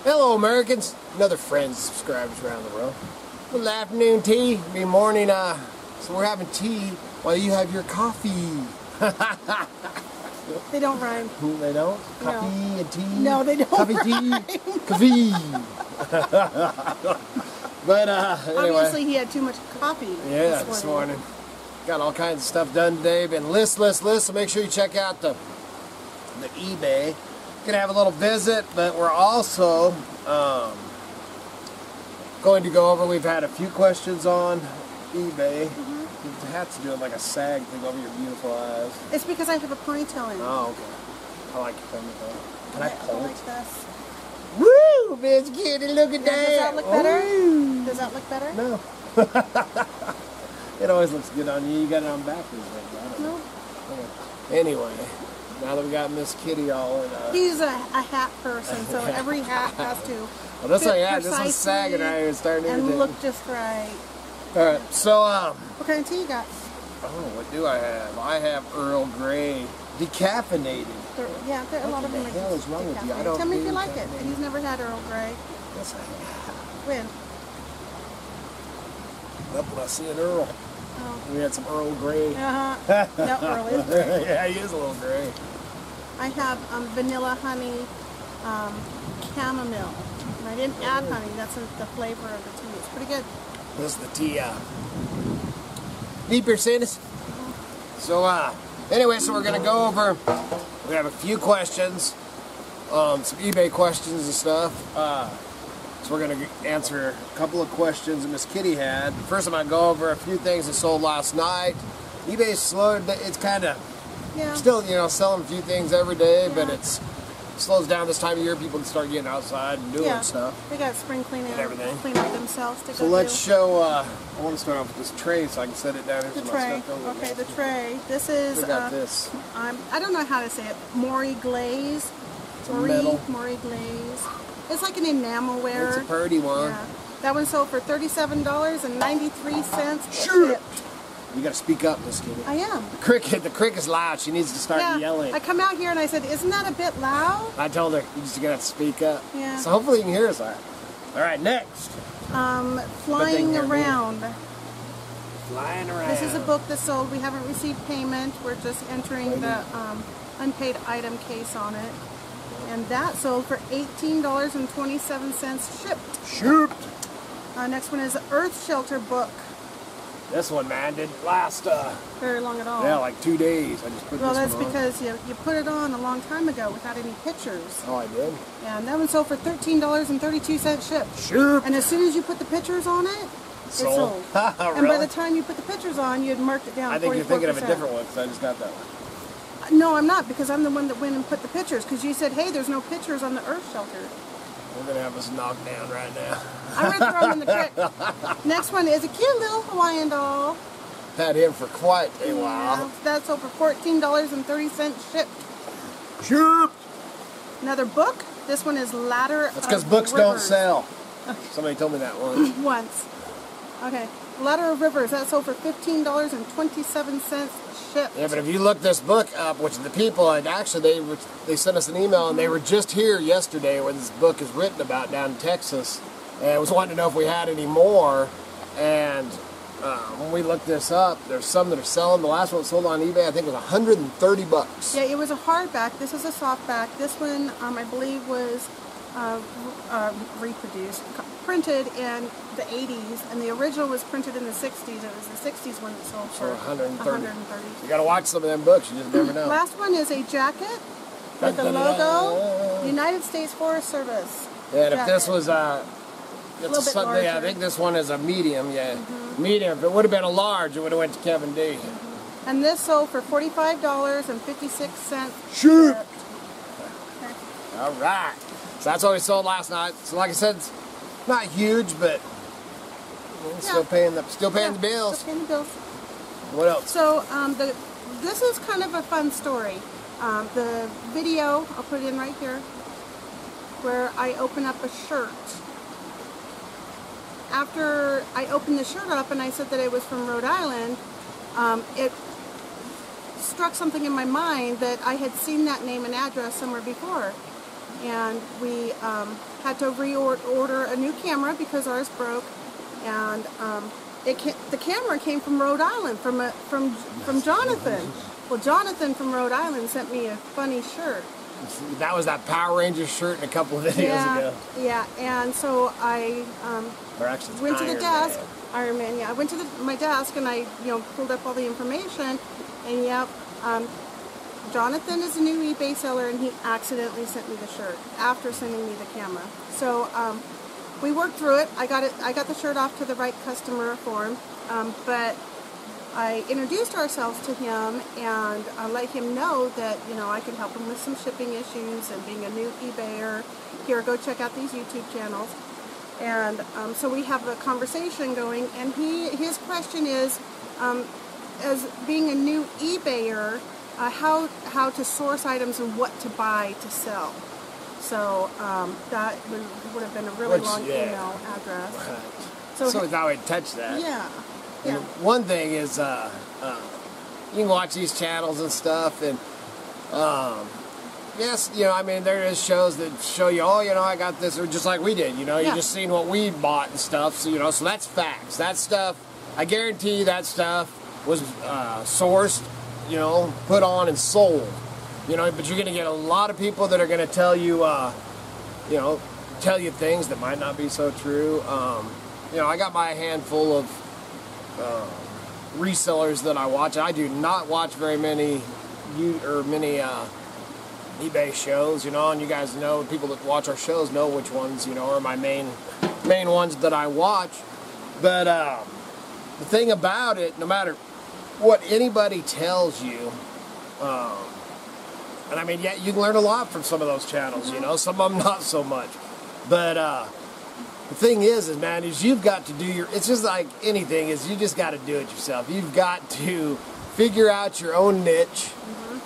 Hello, Americans. Another friends, subscribers around the world. Good afternoon tea. Be morning. So we're having tea while you have your coffee. They don't rhyme. They don't? Coffee No. and tea? No, they don't Coffee, rhyme. tea, coffee. But anyway. Obviously, he had too much coffee. Yeah, this morning. Got all kinds of stuff done today. Been list. So make sure you check out the eBay. Gonna have a little visit, but we're also going to go over. We've had a few questions on eBay. The hat's doing like a sag thing over your beautiful eyes. It's because I have a ponytail in. Oh, okay. I like your ponytail. Can I pull it? Like this. Woo, Miss Kitty, look at that. Does that look better? Ooh. Does that look better? No. It always looks good on you. You got it on backwards right now. No. Okay. Anyway, now that we got Miss Kitty all in. He's a hat person, so every hat has to. Well, that's like yeah, this is sagging right here, starting and to look just right. All right, so what kind of tea you got? oh, what do I have? I have Earl Grey, decaffeinated. Yeah, a lot of them are. What the hell is wrong with you? I don't Tell me if do you like it. caffeinated. He's never had Earl Grey. Yes, I have. When? Up when I see an Earl. Oh. We had some Earl Grey. Uh-huh. No, Earl is gray. Yeah, he is a little gray. I have vanilla honey chamomile. And I didn't add honey. That's the flavor of the tea. It's pretty good. This is the tea. Deep percentages. So, anyway, so we're going to go over, we have a few questions, some eBay questions and stuff. So we're going to answer a couple of questions that Miss Kitty had. First, I'm going to go over a few things that sold last night. eBay's slow, it's kind of, still, you know, selling a few things every day, but it's slows down this time of year. People can start getting outside and doing stuff. They got spring cleaning and everything. Clean up themselves to so go let's do. show, I want to start off with this tray so I can set it down here. The so tray. my stuff don't Okay, the tray. This is, we got this. I don't know how to say it. Mori glaze. Mori glaze. It's like an enamelware. It's a pretty one. Yeah. That one sold for $37.93. Sure. You got to speak up, Miss Kitty. I am. The crick is loud. She needs to start yelling. I come out here and I said, isn't that a bit loud? I told her, you're just going to have to speak up. Yeah. So hopefully you can hear us all right. All right, next. Flying around. Flying around. This is a book that sold. We haven't received payment. We're just entering the unpaid item case on it. And that sold for $18.27 shipped. Shipped. Next one is the Earth Shelter book. This one, man, didn't last very long at all. Yeah, like 2 days. I just put well, this that's one on. because you put it on a long time ago without any pictures. Oh, I did? Yeah, and that one sold for $13.32 shipped. Shipped. And as soon as you put the pictures on it, it sold. Really? And by the time you put the pictures on, you had marked it down 44%. I think you're thinking of a different one because I just got that one. No, I'm not, because I'm the one that went and put the pictures, because you said, hey, there's no pictures on the Earth Shelter. We're going to have us knocked down right now. I'm going to throw him in the crick. Next one is a cute little Hawaiian doll. Had him for quite a while. Yeah, that's over $14.30 shipped. Shipped. Another book. This one is Ladder That's because of books Rivers. don't sell. Somebody told me that once. Once. Okay. Ladder of Rivers. That sold for $15.27 shipped. Yeah, but if you look this book up, which the people, and actually they sent us an email, and they were just here yesterday when this book is written about down in Texas, and was wanting to know if we had any more, and when we looked this up, there's some that are selling. The last one sold on eBay, I think, was $130. Yeah, it was a hardback. This is a softback. This one, I believe, was reproduced, printed in the 80s, and the original was printed in the 60s. It was the 60s one that sold for $130. You got to watch some of them books. You just never know. Last one is a jacket with the logo, United States Forest Service. Yeah, and if this was little bit larger. I think this one is a medium, medium. If it would have been a large, it would have went to Kevin D. And this sold for $45.56. Shoot! Okay. All right. So that's what we sold last night. So like I said, it's not huge, but still paying the bills. Still paying the bills. What else? So this is kind of a fun story. The video, I'll put it in right here, where I open up a shirt. After I opened the shirt up and I said that it was from Rhode Island, it struck something in my mind that I had seen that name and address somewhere before. and we had to reorder a new camera because ours broke, and the camera came from Rhode Island, from Jonathan. Well, Jonathan from Rhode Island sent me a funny shirt. That was that Power Rangers shirt in a couple of videos ago. Yeah, and so I went to the desk. Iron Man, yeah. I went to my desk and I, pulled up all the information, and yep, Jonathan is a new eBay seller, and he accidentally sent me the shirt after sending me the camera. So we worked through it. I got the shirt off to the right customer for him, but I introduced ourselves to him and let him know that, I could help him with some shipping issues and being a new eBayer. Here, go check out these YouTube channels. And so we have a conversation going, and his question is, as being a new eBayer, how to source items and what to buy to sell. So that would have been a really long email address. Right. So I thought we'd touch that. Yeah. And one thing is, you can watch these channels and stuff, and yes, there is shows that show you, I got this, or just like we did, you just seen what we bought and stuff, so, so that's facts. That stuff, I guarantee that stuff was sourced, put on and sold, but you're going to get a lot of people that are going to tell you, tell you things that might not be so true. I got my handful of resellers that I watch. I do not watch very many eBay shows, and you guys know, people that watch our shows know which ones, are my main ones that I watch. But the thing about it, no matter what anybody tells you, and I mean, yeah, you can learn a lot from some of those channels, some of them not so much. But the thing is man, you've got to do it's just like anything, you just got to do it yourself. You've got to figure out your own niche.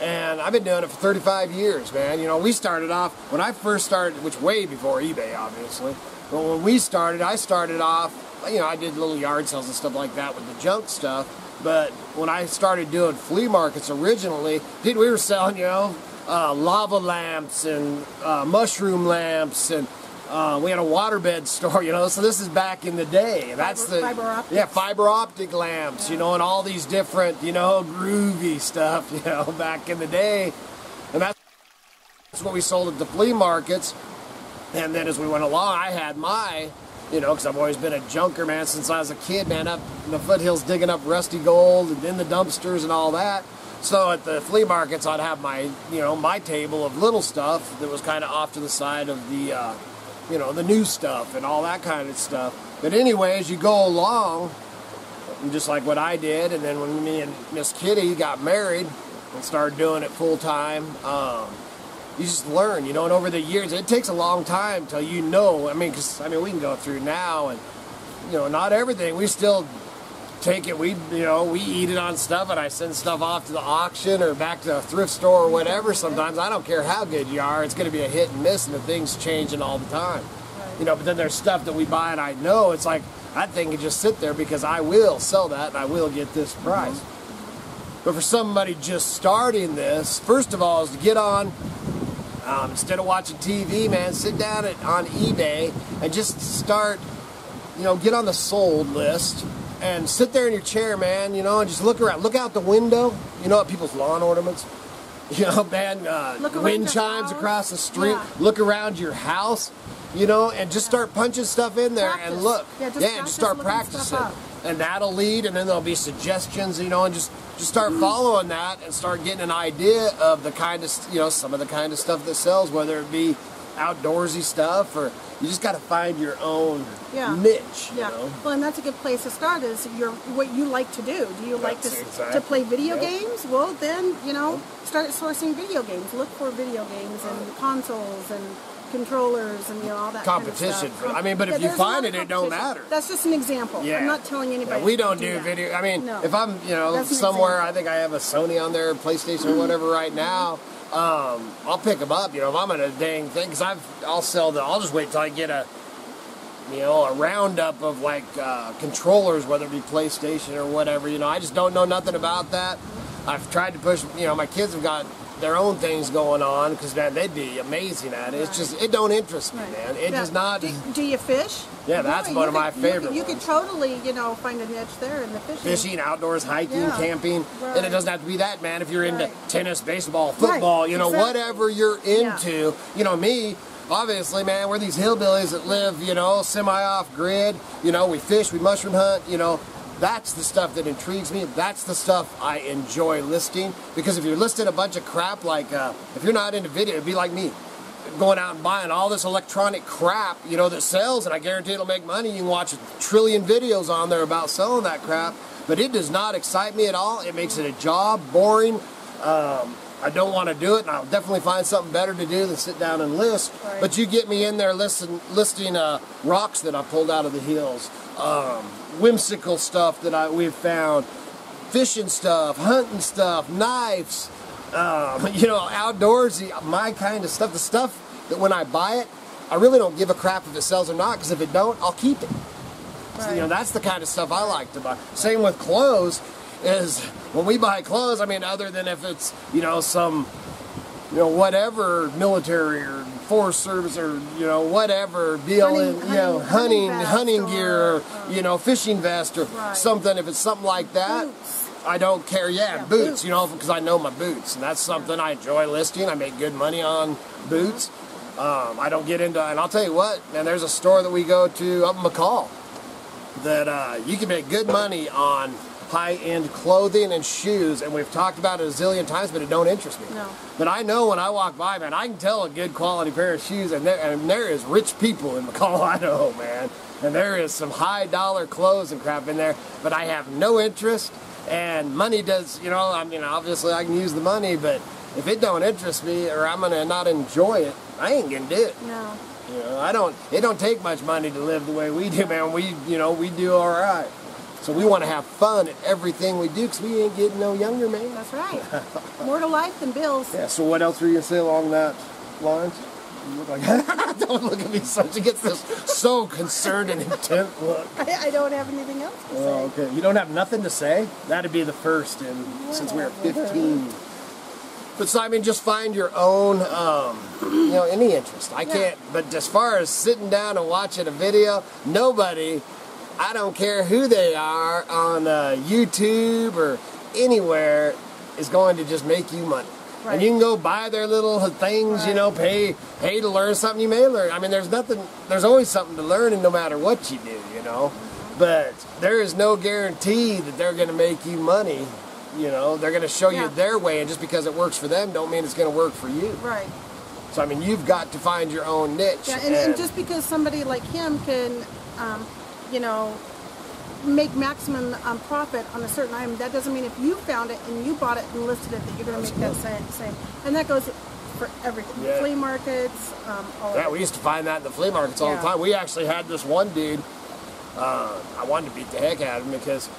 And I've been doing it for 35 years, man. We started off, when I first started, which way before eBay, obviously. But when we started, I started off, I did little yard sales and stuff like that with the junk stuff. But when I started doing flea markets originally, we were selling, lava lamps and mushroom lamps, and we had a waterbed store, so this is back in the day. That's fiber optic. Yeah, fiber optic lamps, and all these different, groovy stuff, back in the day. And that's what we sold at the flea markets. And then as we went along, I had my, because I've always been a junker, man, since I was a kid, man, up in the foothills digging up rusty gold and in the dumpsters and all that. So at the flea markets, I'd have my, my table of little stuff that was kind of off to the side of the, the new stuff and all that kind of stuff. But anyway, as you go along, just like what I did, and then when me and Miss Kitty got married and started doing it full time, you just learn, and over the years, it takes a long time till because we can go through now, and, not everything, we still take it, we eat it on stuff, and I send stuff off to the auction or back to a thrift store or whatever. Sometimes I don't care how good you are, it's going to be a hit and miss, and the thing's changing all the time. But then there's stuff that we buy and I know it's like, that thing can just sit there because I will sell that and I will get this price. But for somebody just starting this, first of all, is to get on, instead of watching TV, man, sit down on eBay and just start, get on the sold list. And sit there in your chair, man, and just look around. Look out the window, at people's lawn ornaments. Man, wind chimes across the street. Yeah. Look around your house, and just start punching stuff in there and look. Yeah, just start practicing. And that'll lead, and then there'll be suggestions, and just start following that and start getting an idea of the kind of, some of the kind of stuff that sells, whether it be outdoorsy stuff, or you just got to find your own niche. Yeah. Well, and that's a good place to start, is what you like to do. Do you like to play video games? Well, then, start sourcing video games. Look for video games and consoles and controllers and all that competition. Kind of stuff. But if you find it, it don't matter. That's just an example. Yeah. I'm not telling anybody. Yeah, we don't do video. If I'm somewhere, I think I have a Sony on there, PlayStation or whatever right now. I'll pick them up, if I'm in a dang thing, because I'll just wait till I get a roundup of controllers, whether it be PlayStation or whatever, I just don't know nothing about that. I've tried to push, my kids have got their own things going on, because man, they'd be amazing at it. It's just, it don't interest me, man. It does not. Do you fish? Yeah, that's one of my favorite You could totally, you know, find a niche there in the fishing. Fishing, outdoors, hiking, camping, and it doesn't have to be that, man. If you're into tennis, baseball, Right. football, you know, whatever you're into, you know, me, obviously, man, we're these hillbillies that live, you know, semi-off grid. You know, we fish, we mushroom hunt, you know. That's the stuff that intrigues me. That's the stuff I enjoy listing. Because if you're listing a bunch of crap, like, if you're not into video, it'd be like me. Going out and buying all this electronic crap, you know, that sells, and I guarantee it'll make money. You can watch a trillion videos on there about selling that crap. But it does not excite me at all. It makes it a job, boring. I don't want to do it, and I'll definitely find something better to do than sit down and list. Right. But you get me in there listing rocks that I pulled out of the hills, whimsical stuff that we've found, fishing stuff, hunting stuff, knives, you know, outdoorsy, my kind of stuff. The stuff that when I buy it, I really don't give a crap if it sells or not, because if it don't, I'll keep it. Right. So, you know, that's the kind of stuff I like to buy. Same with clothes. Is when we buy clothes, I mean, other than if it's, you know, some, you know, whatever military or forest service or, you know, whatever deal hunting gear or, you know, fishing vest or something. If it's something like that, boots. I don't care. Yeah, boots, you know, because I know my boots, and that's something I enjoy listing. I make good money on boots. I don't get into, and I'll tell you what, man, there's a store that we go to up in McCall that you can make good money on high-end clothing and shoes, and we've talked about it a zillion times, but it don't interest me. No. But I know when I walk by, man, I can tell a good quality pair of shoes, and there is rich people in McCall, Idaho, man, and there is some high-dollar clothes and crap in there, but I have no interest, and money does, you know, I mean, obviously I can use the money, but if it don't interest me or I'm gonna not enjoy it, I ain't gonna do it. No. You know, it don't take much money to live the way we do, man. We do all right. So we want to have fun at everything we do, because we ain't getting no younger, man. That's right. More to life than bills. Yeah, so what else were you going to say along that lines? You look like, don't look at me so she gets this so concerned and intent look. I don't have anything else to say. Oh, okay. You don't have nothing to say? That'd be the first since we were 15. But so, I mean, just find your own, you know, any interest. I can't, but as far as sitting down and watching a video, nobody, I don't care who they are on YouTube or anywhere, is going to just make you money. Right. And you can go buy their little things, you know, pay to learn something you may learn. I mean, there's always something to learn, and no matter what you do, you know. But there is no guarantee that they're going to make you money. You know, they're going to show you their way, and just because it works for them don't mean it's going to work for you. Right. So, I mean, you've got to find your own niche. Yeah, and just because somebody like him can, you know, make maximum profit on a certain item, that doesn't mean if you found it and you bought it and listed it that you're going to make that same. And that goes for everything. Yeah. Flea markets, all we used to find that in the flea markets all the time. We actually had this one dude, I wanted to beat the heck out of him because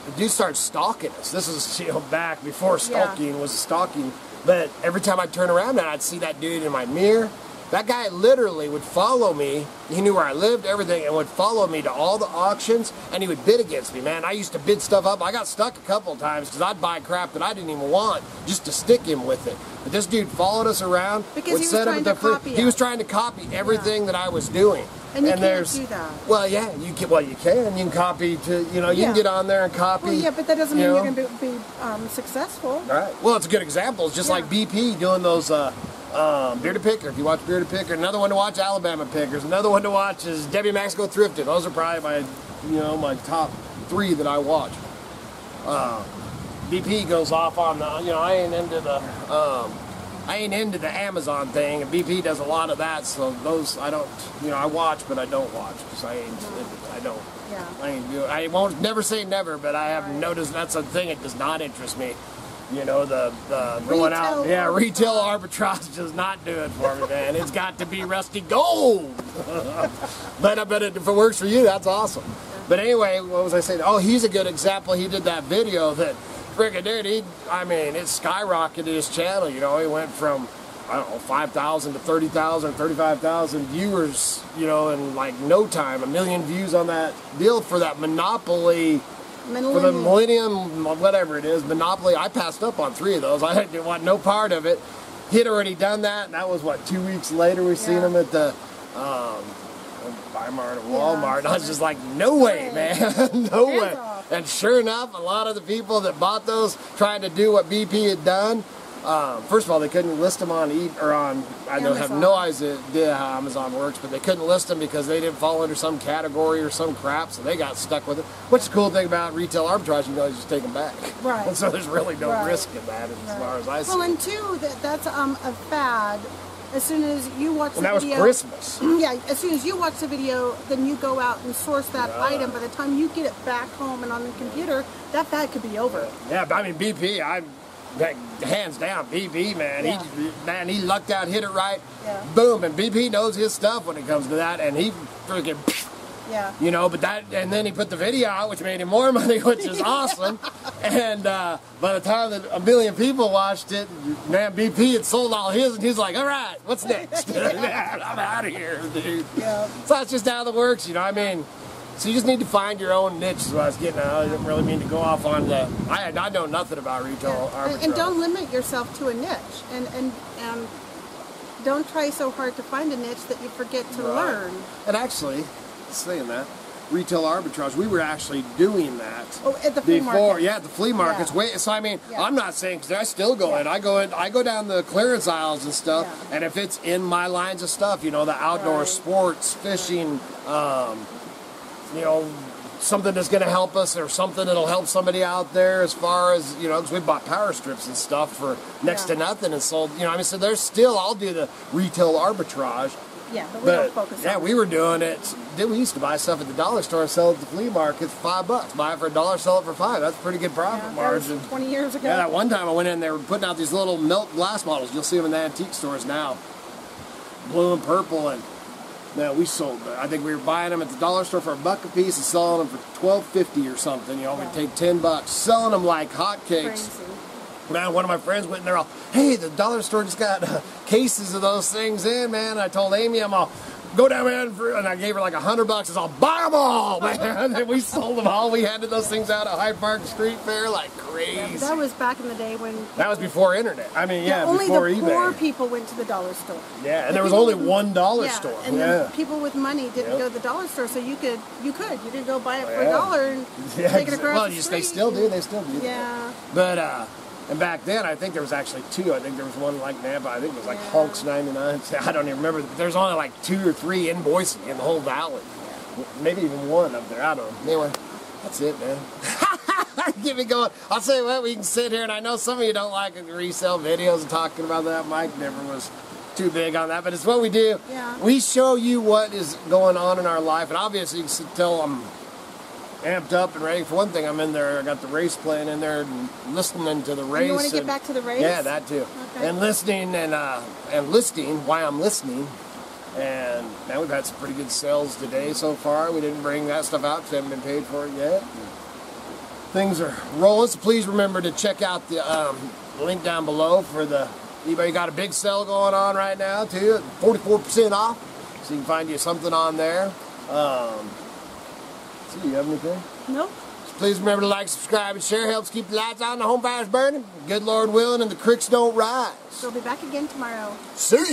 the dude started stalking us. This is, you know, back before stalking was stalking. But every time I'd turn around and I'd see that dude in my mirror. That guy literally would follow me. He knew where I lived, everything, and would follow me to all the auctions, and he would bid against me, man. I used to bid stuff up. I got stuck a couple of times because I'd buy crap that I didn't even want just to stick him with it. But this dude followed us around. Because he was trying to copy He was trying to copy everything that I was doing. And you can't do that. Well, yeah, you can. Well, you can. You can copy to, you know, you can get on there and copy. Well, yeah, but that doesn't mean you're going to be successful. All right. Well, it's a good example. It's just like BP doing those Bearded Picker. If you watch Bearded Picker, another one to watch, Alabama Pickers. Another one to watch is Debbie Max Go Thrifted. Those are probably my top 3 that I watch. BP goes off on the, you know, I ain't into the Amazon thing, and BP does a lot of that, so those I don't, you know, I watch, but I don't watch, because I won't never say never, but I have noticed that's a thing that does not interest me. You know, the going out, retail arbitrage does not do it for me, man. It's got to be rusty gold. But I bet if it works for you, that's awesome. But anyway, what was I saying? Oh, he's a good example. He did that video that, freaking dude, it skyrocketed his channel. You know, he went from, I don't know, 5,000 to 30,000, 35,000 viewers, you know, in like no time. 1 million views on that deal for that Monopoly For the Millennium, whatever it is, Monopoly, I passed up on 3 of those. I didn't want no part of it. He'd already done that, and that was, what, 2 weeks later we seen him at the Walmart or Walmart. And I was just like, no way, man. No way. And sure enough, a lot of the people that bought those trying to do what BP had done, first of all, they couldn't list them on I have no idea how Amazon works, but they couldn't list them because they didn't fall under some category or some crap, so they got stuck with it. Which is the cool thing about retail arbitrage, you just take them back. Right. And so there's really no risk in that as far as I see. Well, and two, that's a fad. As soon as you watch the video... And that was Christmas. Yeah, as soon as you watch the video, then you go out and source that item. By the time you get it back home and on the computer, that fad could be over. Yeah, but I mean, BP, hands down, BP, man, he lucked out, hit it right, boom, and BP knows his stuff when it comes to that, and he freaking, you know, but and then he put the video out, which made him more money, which is awesome, and by the time that 1 million people watched it, man, BP had sold all his, and he's like, all right, what's next? I'm out of here, dude. So that's just how it works, you know, I mean, so you just need to find your own niche is what I was getting at. I didn't really mean to go off on the... I know nothing about retail arbitrage. And don't limit yourself to a niche. And don't try so hard to find a niche that you forget to learn. And actually, saying that, retail arbitrage, we were actually doing that. Oh, at the flea market. Yeah, at the flea markets. So I mean, I'm not saying, because I still go in. I go down the clearance aisles and stuff, and if it's in my lines of stuff, you know, the outdoor sports, fishing, you know, something that's going to help us or something that'll help somebody out there as far as, you know, because we bought power strips and stuff for next to nothing and sold, you know, I mean, so there's still, I'll do the retail arbitrage. Yeah, but we don't focus on it. Yeah, we were doing it. We used to buy stuff at the dollar store and sell it at the flea market for $5. Buy it for $1, sell it for $5. That's a pretty good profit margin. That was 20 years ago. Yeah, that one time I went in, they were putting out these little milk glass bottles. You'll see them in the antique stores now. Blue and purple, and no, we sold them. I think we were buying them at the dollar store for $1 a piece and selling them for $12.50 or something. You know, we'd take $10, selling them like hotcakes. Man, one of my friends went in there all, hey, the dollar store just got cases of those things in, man. I told Amy, I'm all, go down, man, and I gave her like $100. I was all, buy them all, man. And we sold them all. We handed those things out at Hyde Park Street Fair like crazy. Yeah, that was back in the day when... That was before internet. I mean, only before the eBay. poor people went to the dollar store. Yeah, and there was only $1 store. And the people with money didn't go to the dollar store, so you could go buy it for $1 and take it across the street. They still do. They still do. Yeah. But, and back then, I think there was actually 2. I think there was one like Nampa. I think it was like Hulk's 99. I don't even remember. But there's only like 2 or 3 in Boise in the whole valley. Maybe even 1 up there. I don't know. Anyway, that's it, man. Get me going. I'll tell you what, we can sit here, and I know some of you don't like resell videos and talking about that. Mike never was too big on that, but it's what we do. Yeah. We show you what is going on in our life, and obviously you can tell I'm amped up and ready. For one thing, I'm in there, I got the race playing in there and listening to the race. And you want to get back to the race? Yeah, that too. Okay. And listening and listing why I'm listening. And now we've had some pretty good sales today so far. We didn't bring that stuff out because we haven't been paid for it yet. Things are rolling, so please remember to check out the link down below for the eBay. Got a big sale going on right now too, 44% off. So you can find you something on there. Do you have anything? Nope. So please remember to like, subscribe, and share. Helps keep the lights on and the home fires burning. Good Lord willing, and the creeks don't rise. We'll be back again tomorrow. See you.